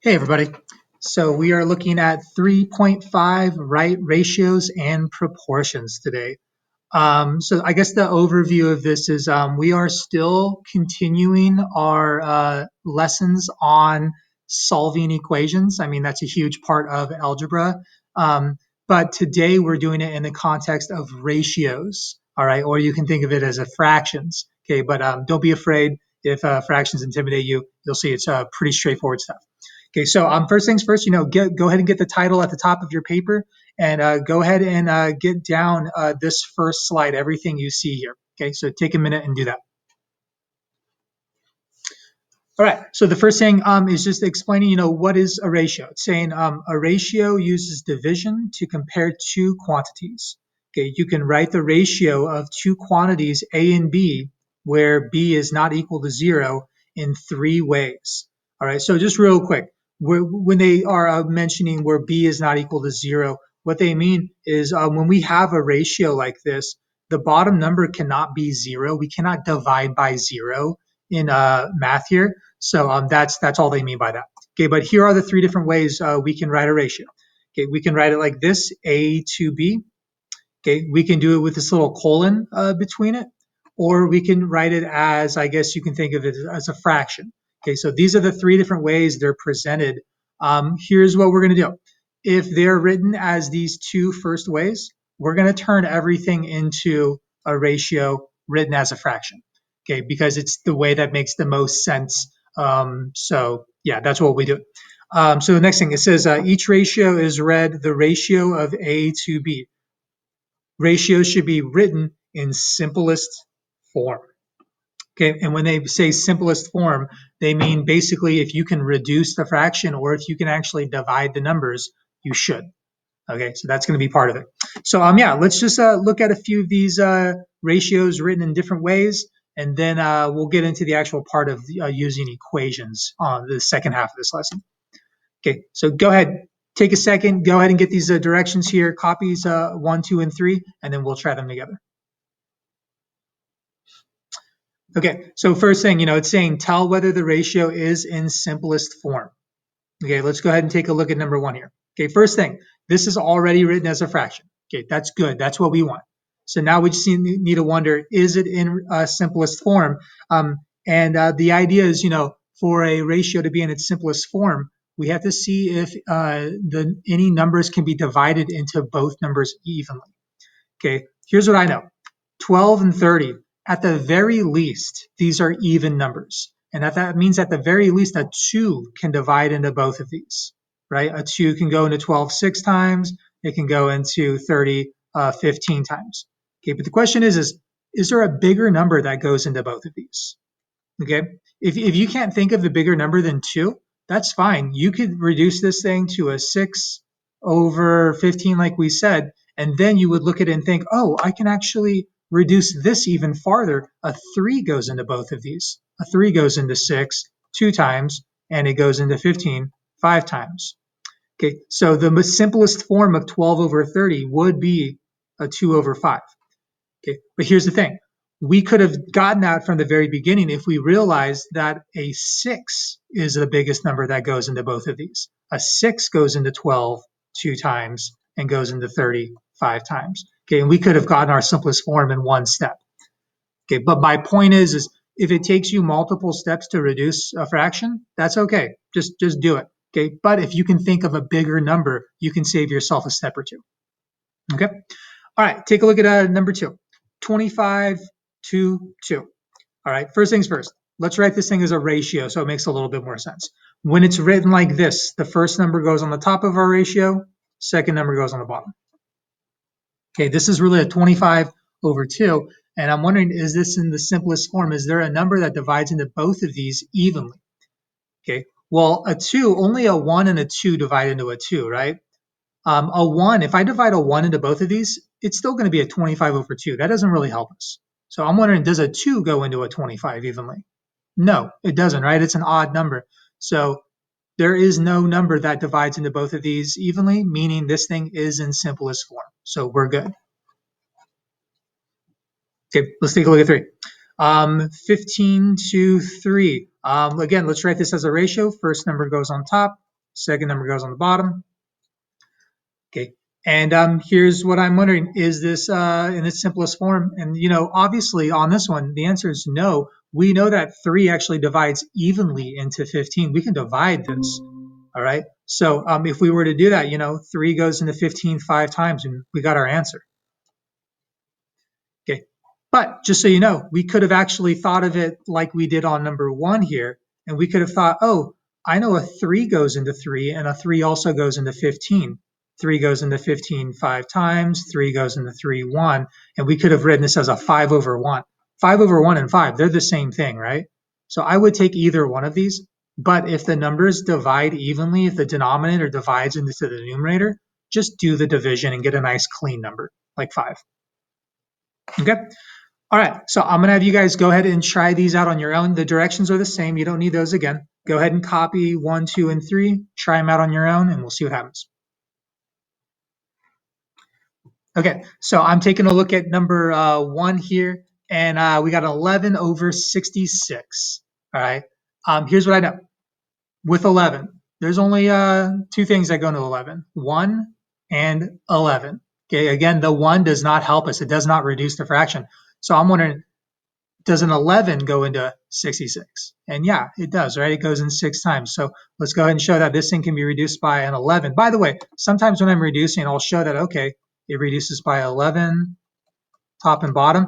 Hey everybody. So we are looking at 3.5 right ratios and proportions today. So I guess the overview of this is we are still continuing our lessons on solving equations. I mean, that's a huge part of algebra. Um, but today we're doing it in the context of ratios, all right? Or you can think of it as a fractions, okay? But don't be afraid if fractions intimidate you. You'll see it's pretty straightforward stuff. Okay, so first things first, go ahead and get the title at the top of your paper and go ahead and get down this first slide, everything you see here. Okay, so take a minute and do that. All right, so the first thing is just explaining, what is a ratio? It's saying a ratio uses division to compare two quantities. Okay, you can write the ratio of two quantities, A and B, where B is not equal to 0 in three ways. All right, so just real quick, when they are mentioning where B is not equal to 0, what they mean is when we have a ratio like this, the bottom number cannot be 0. We cannot divide by 0 in math here. So that's all they mean by that. Okay, but here are the three different ways we can write a ratio. Okay, we can write it like this, A to B. Okay, we can do it with this little colon between it, or we can write it as, I guess you can think of it as a fraction. Okay, so these are the three different ways they're presented. Here's what we're going to do. If they're written as these two first ways, we're going to turn everything into a ratio written as a fraction. Okay, because it's the way that makes the most sense. So yeah, that's what we do. So the next thing, it says each ratio is read the ratio of A to B. Ratios should be written in simplest form. Okay, and when they say simplest form, they mean basically if you can reduce the fraction or if you can actually divide the numbers, you should. Okay, so that's going to be part of it. So yeah, let's just look at a few of these ratios written in different ways, and then we'll get into the actual part of using equations on the second half of this lesson. Okay, so go ahead, take a second, go ahead and get these directions here, copies 1, 2, and 3, and then we'll try them together. Okay, so first thing, it's saying tell whether the ratio is in simplest form. Okay, let's go ahead and take a look at number 1 here. Okay, first thing, this is already written as a fraction. Okay, that's good. That's what we want. So now we just need to wonder, is it in simplest form? And the idea is, for a ratio to be in its simplest form, we have to see if any numbers can be divided into both numbers evenly. Okay, here's what I know. 12 and 30, at the very least, these are even numbers. And that means at the very least, a 2 can divide into both of these, right? A 2 can go into 12 6 times. It can go into 30 15 times. Okay, but the question is there a bigger number that goes into both of these? Okay, if you can't think of the bigger number than 2, that's fine. You could reduce this thing to a 6 over 15, like we said, and then you would look at it and think, oh, I can actually reduce this even farther. A 3 goes into both of these. A 3 goes into 6 2 times, and it goes into 15 5 times. Okay, so the simplest form of 12 over 30 would be a 2 over 5. Okay, but here's the thing. We could have gotten that from the very beginning if we realized that a 6 is the biggest number that goes into both of these. A 6 goes into 12 2 times and goes into 30 5 times. Okay, and we could have gotten our simplest form in one step. Okay, but my point is if it takes you multiple steps to reduce a fraction, that's okay. Just do it. Okay, but if you can think of a bigger number, you can save yourself a step or two. Okay, all right, take a look at number 2. 25 to 2. All right, first things first. Let's write this thing as a ratio so it makes a little bit more sense. When it's written like this, the first number goes on the top of our ratio, second number goes on the bottom. Okay, this is really a 25 over 2, and I'm wondering, is this in the simplest form? Is there a number that divides into both of these evenly? Okay, well, only a 1 and a 2 divide into a 2, right? A 1, if I divide a 1 into both of these, it's still going to be a 25 over 2. That doesn't really help us. So I'm wondering, does a 2 go into a 25 evenly? No, it doesn't, right? It's an odd number. So there is no number that divides into both of these evenly, meaning this thing is in simplest form. So we're good. Okay, let's take a look at 3. 15 to 3. Again, let's write this as a ratio. First number goes on top, second number goes on the bottom. Okay, and here's what I'm wondering: is this in its simplest form? And obviously on this one, the answer is no. We know that 3 actually divides evenly into 15. We can divide this. All right. So if we were to do that, 3 goes into 15 5 times, and we got our answer. Okay. But just so you know, we could have actually thought of it like we did on number 1 here, and we could have thought, oh, I know a 3 goes into 3, and a 3 also goes into 15. 3 goes into 15 5 times, 3 goes into 3 1, and we could have written this as a 5 over 1. 5 over 1 and 5, they're the same thing, right? So I would take either one of these, but if the numbers divide evenly, if the denominator divides into the numerator, just do the division and get a nice clean number, like 5. Okay? All right, so I'm gonna have you guys go ahead and try these out on your own. The directions are the same, you don't need those again. Go ahead and copy 1, 2, and 3, try them out on your own, and we'll see what happens. Okay, so I'm taking a look at number 1 here, and we got 11 over 66. All right, here's what I know. With 11, there's only 2 things that go into 11, 1 and 11. Okay, again, the 1 does not help us. It does not reduce the fraction. So I'm wondering, does an 11 go into 66? And yeah, it does, right? It goes in 6 times. So let's go ahead and show that this thing can be reduced by an 11. By the way, sometimes when I'm reducing, I'll show that, okay, it reduces by 11, top and bottom.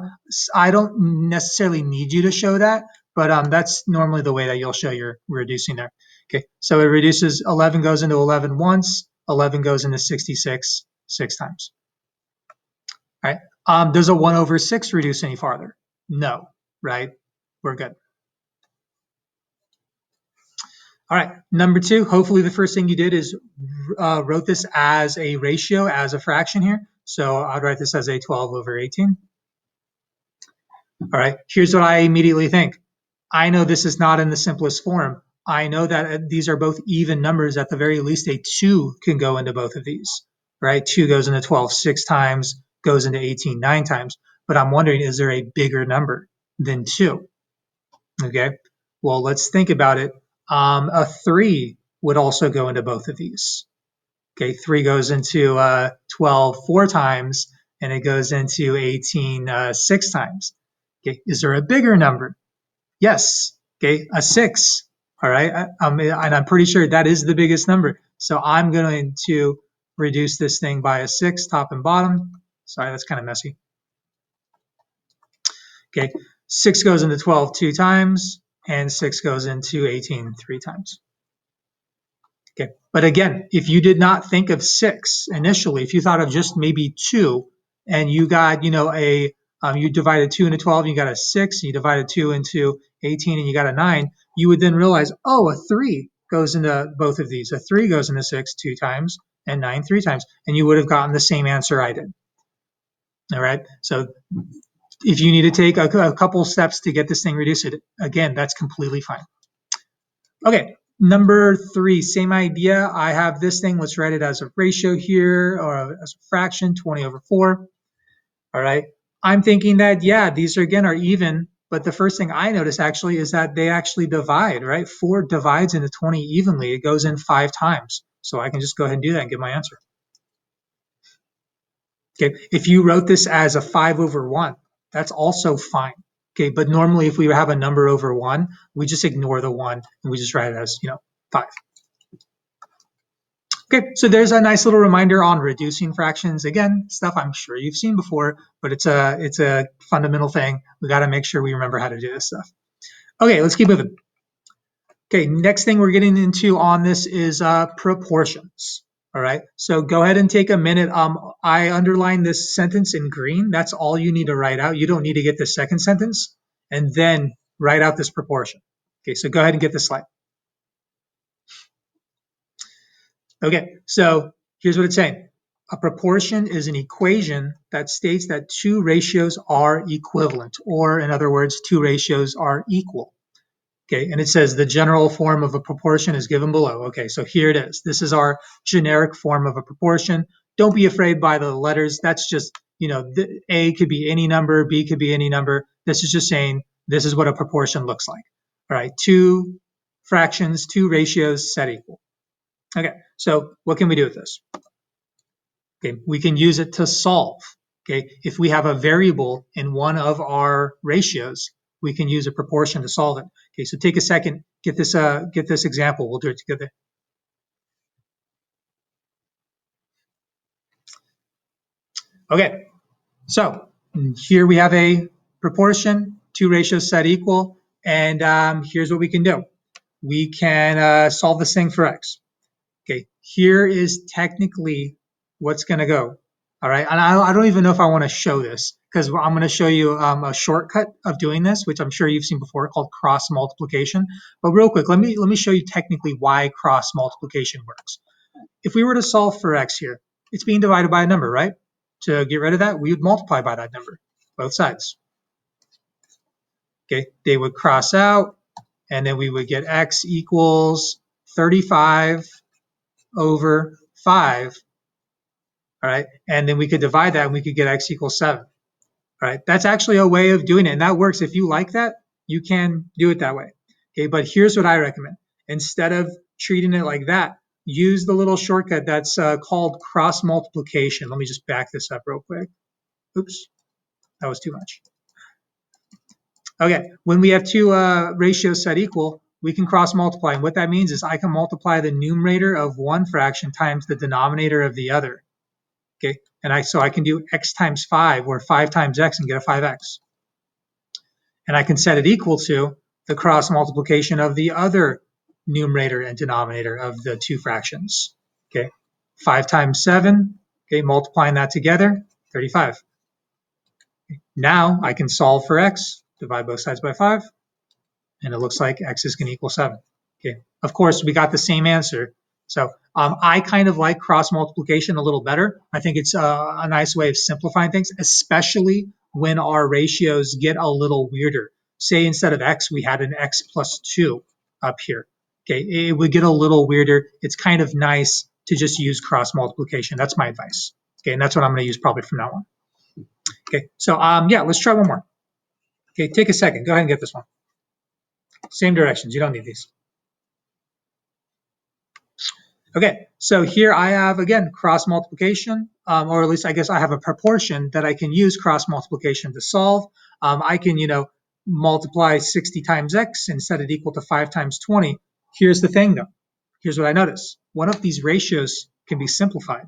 I don't necessarily need you to show that, but that's normally the way that you'll show you're reducing there. Okay, so it reduces, 11 goes into 11 once, 11 goes into 66 6 times. All right, does a 1 over 6 reduce any farther? No, right? We're good. All right, number 2, hopefully the first thing you did is wrote this as a ratio, as a fraction here. So I'd write this as a 12 over 18. All right, here's what I immediately think. I know this is not in the simplest form. I know that these are both even numbers. At the very least, a 2 can go into both of these, right? 2 goes into 12 6 times, goes into 18 9 times. But I'm wondering, is there a bigger number than 2? Okay, well, let's think about it. A 3 would also go into both of these. Okay, 3 goes into 12 4 times, and it goes into 18 6 times. Okay, is there a bigger number? Yes. Okay, a 6. All right, and I'm pretty sure that is the biggest number. So I'm going to reduce this thing by a 6, top and bottom. Sorry, that's kind of messy. Okay, 6 goes into 12 2 times, and 6 goes into 18 3 times. Okay, but again, if you did not think of 6 initially, if you thought of just maybe 2, and you got, you divided 2 into 12, and you got a 6, and you divided 2 into 18, and you got a 9, you would then realize, oh, a 3 goes into both of these. A 3 goes into 6 2 times, and 9 3 times, and you would have gotten the same answer I did. All right, so if you need to take a couple steps to get this thing reduced, again, that's completely fine. Okay, number 3, same idea. I have this thing. Let's write it as a ratio here, or as a fraction, 20 over 4. All right, I'm thinking that, yeah, these are even, but the first thing I notice actually is that they actually divide, right? 4 divides into 20 evenly. It goes in 5 times. So I can just go ahead and do that and get my answer. Okay, if you wrote this as a 5 over 1, that's also fine. Okay, but normally if we have a number over 1, we just ignore the 1 and we just write it as, 5. Okay, so there's a nice little reminder on reducing fractions. Again, stuff I'm sure you've seen before, but it's a fundamental thing. We got to make sure we remember how to do this stuff. Okay, let's keep moving. Okay, next thing we're getting into on this is proportions. All right, so go ahead and take a minute. I underlined this sentence in green. That's all you need to write out. You don't need to get the second sentence and then write out this proportion. Okay, so go ahead and get the slide. Okay, so here's what it's saying. A proportion is an equation that states that 2 ratios are equivalent, or in other words, 2 ratios are equal. Okay, and it says the general form of a proportion is given below. Okay, so here it is. This is our generic form of a proportion. Don't be afraid by the letters. That's just, A could be any number, B could be any number. This is just saying this is what a proportion looks like. All right, two fractions, two ratios set equal. Okay, so what can we do with this? Okay, we can use it to solve. Okay, if we have a variable in one of our ratios, we can use a proportion to solve it. Okay, so take a second, get this example. We'll do it together. Okay, so here we have a proportion, two ratios set equal, and here's what we can do. We can solve this thing for x. Okay, here is technically what's going to go. All right, and I don't even know if I want to show this because I'm going to show you a shortcut of doing this, which I'm sure you've seen before, called cross multiplication. But real quick, let me show you technically why cross multiplication works. If we were to solve for x here, it's being divided by a number, right? To get rid of that, we would multiply by that number, both sides. Okay, they would cross out, and then we would get x equals 35 over 5. All right, and then we could divide that and we could get x equals 7. All right, that's actually a way of doing it, and that works. If you like that, you can do it that way. Okay, but here's what I recommend. Instead of treating it like that, use the little shortcut that's called cross multiplication. Let me just back this up real quick. Oops, that was too much. Okay, when we have two ratios set equal, we can cross multiply. And what that means is I can multiply the numerator of one fraction times the denominator of the other. Okay, and so I can do x times 5, or 5 times x, and get a 5x. And I can set it equal to the cross multiplication of the other numerator and denominator of the two fractions. Okay, 5 times 7, okay, multiplying that together, 35. Now I can solve for x, divide both sides by 5, and it looks like x is going to equal 7. Okay, of course, we got the same answer. So I kind of like cross multiplication a little better. I think it's a nice way of simplifying things, especially when our ratios get a little weirder. Say instead of x, we had an x plus 2 up here. Okay, it would get a little weirder. It's kind of nice to just use cross multiplication. That's my advice. Okay, and that's what I'm going to use probably from now on. Okay, so yeah, let's try one more. Okay, take a second. Go ahead and get this one. Same directions. You don't need these. Okay, so here I have, again, cross multiplication, or at least I guess I have a proportion that I can use cross multiplication to solve. I can, multiply 60 times x and set it equal to 5 times 20. Here's the thing, though. Here's what I notice. One of these ratios can be simplified.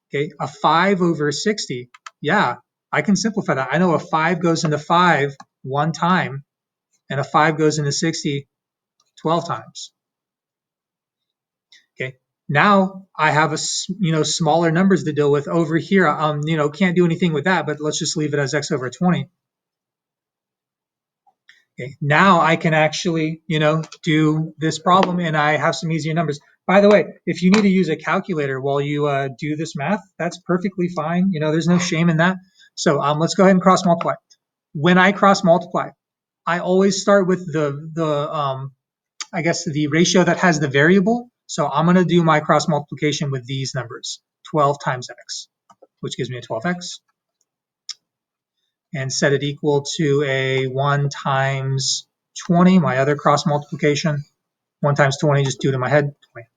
Okay, a 5 over 60, yeah, I can simplify that. I know a 5 goes into 5 one time, and a 5 goes into 60 12 times. Okay, now I have smaller numbers to deal with over here. Can't do anything with that, but let's just leave it as x over 20. Okay, now I can actually, do this problem, and I have some easier numbers. By the way, if you need to use a calculator while you do this math, that's perfectly fine. There's no shame in that. So let's go ahead and cross multiply. When I cross multiply, I always start with the ratio that has the variable. So I'm going to do my cross multiplication with these numbers, 12 times x, which gives me a 12x, and set it equal to a 1 times 20, my other cross multiplication. 1 times 20, just do it in my head, 20.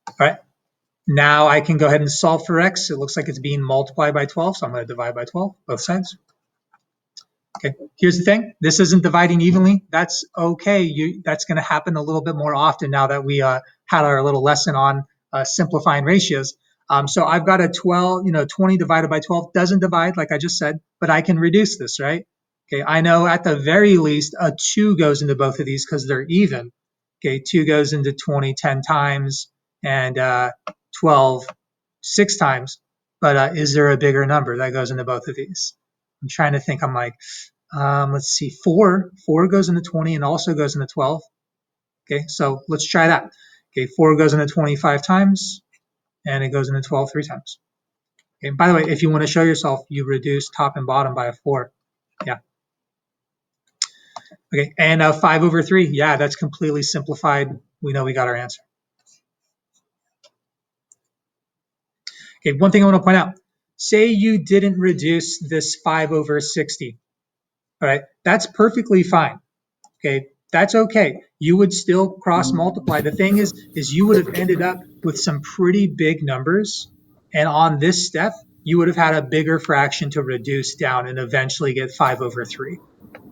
All right, now I can go ahead and solve for x. It looks like it's being multiplied by 12, so I'm going to divide by 12, both sides. Okay, here's the thing. This isn't dividing evenly. That's okay. That's going to happen a little bit more often now that we had our little lesson on simplifying ratios. So I've got a 20 divided by 12 doesn't divide, like I just said, but I can reduce this, right? Okay, I know at the very least a 2 goes into both of these because they're even. Okay, 2 goes into 20 10 times, and 12 6 times. But is there a bigger number that goes into both of these? I'm trying to think. I'm like, let's see, 4 goes into 20 and also goes into 12. Okay, so let's try that. Okay, 4 goes into 25 times, and it goes into 12 3 times. Okay, by the way, if you want to show yourself, you reduce top and bottom by a 4. Yeah. Okay, and 5 over 3. Yeah, that's completely simplified. We know we got our answer. Okay, one thing I want to point out. say you didn't reduce this 5 over 60. All right, that's perfectly fine. Okay, that's okay. You would still cross multiply. The thing is you would have ended up with some pretty big numbers. And on this step, you would have had a bigger fraction to reduce down and eventually get 5 over 3.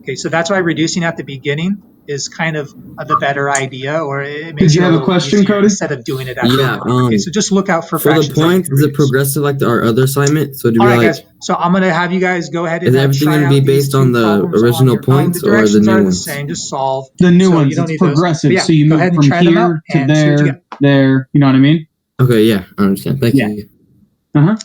Okay, so that's why reducing at the beginning is kind of the better idea, or it Did makes you it a have a little question, easier Cody? instead of doing it at the Yeah. end. Okay, so just look out for For the fractions that you points, can is it reduce. progressive like our other assignment? So do All we right, like? guys. So I'm gonna have you guys go ahead Is and everything try gonna out be these based on two the problems on original your own. points The or the directions new are the ones? same. Just solve. The new So ones, you don't it's need those. progressive. But yeah, So you go move ahead and from try them out here to and see what you there, get. there. You know what I mean? Okay, yeah, I understand. Thank Yeah. you. Uh-huh.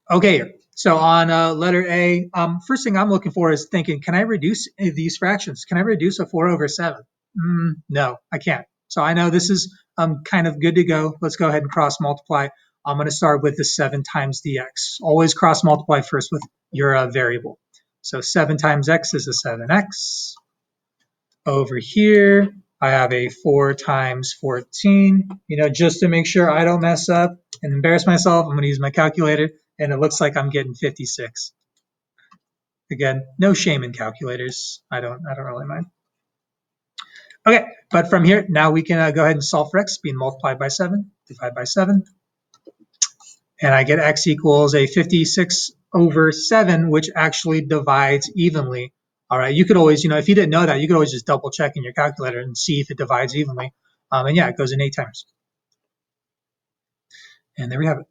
Okay, so on letter A, first thing I'm looking for is thinking, can I reduce these fractions? Can I reduce a 4 over 7? No, I can't. So I know this is kind of good to go. Let's go ahead and cross multiply. I'm going to start with the 7 times dx. Always cross multiply first with your variable. So 7 times x is a 7x. Over here, I have a 4 times 14. Just to make sure I don't mess up and embarrass myself, I'm going to use my calculator, and it looks like I'm getting 56. Again, no shame in calculators. I don't really mind. Okay, but from here, now we can go ahead and solve for x being multiplied by 7, divide by 7. And I get x equals a 56 over 7, which actually divides evenly. All right, you could always, if you didn't know that, you could always just double check in your calculator and see if it divides evenly. And yeah, it goes in 8 times. And there we have it.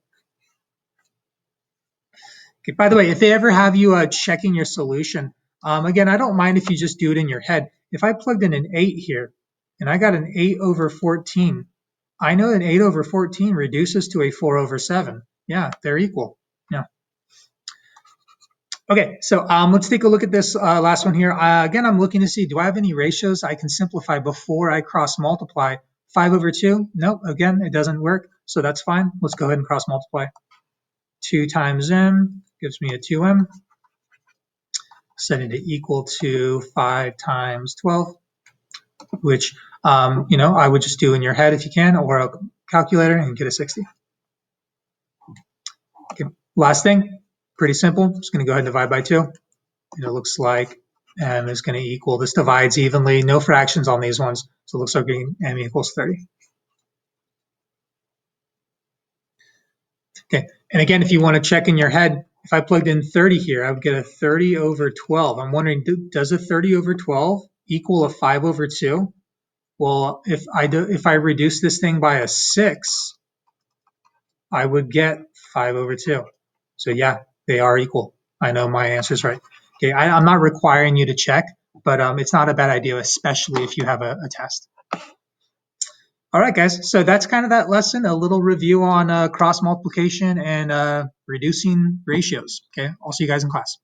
Okay, by the way, if they ever have you checking your solution, again, I don't mind if you just do it in your head. If I plugged in an 8 here, and I got an 8 over 14, I know an 8 over 14 reduces to a 4 over 7. Yeah, they're equal. Yeah. Okay, so let's take a look at this last one here. Again, I'm looking to see, do I have any ratios I can simplify before I cross multiply? 5 over 2? Nope, again, it doesn't work, so that's fine. Let's go ahead and cross multiply. 2 times m gives me a 2m. Setting it equal to 5 times 12, which, I would just do in your head if you can, or a calculator and get a 60. Okay, last thing, pretty simple. Just going to go ahead and divide by 2. And it looks like m is going to equal, this divides evenly, no fractions on these ones, so it looks like m equals 30. Okay, and again, if you want to check in your head, if I plugged in 30 here, I would get a 30 over 12. I'm wondering, does a 30 over 12 equal a 5 over 2? Well, if I reduce this thing by a 6, I would get 5 over 2. So yeah, they are equal. I know my answer is right. Okay, I'm not requiring you to check, but it's not a bad idea, especially if you have a test. All right, guys, so that's kind of that lesson, a little review on cross multiplication and reducing ratios. Okay, I'll see you guys in class.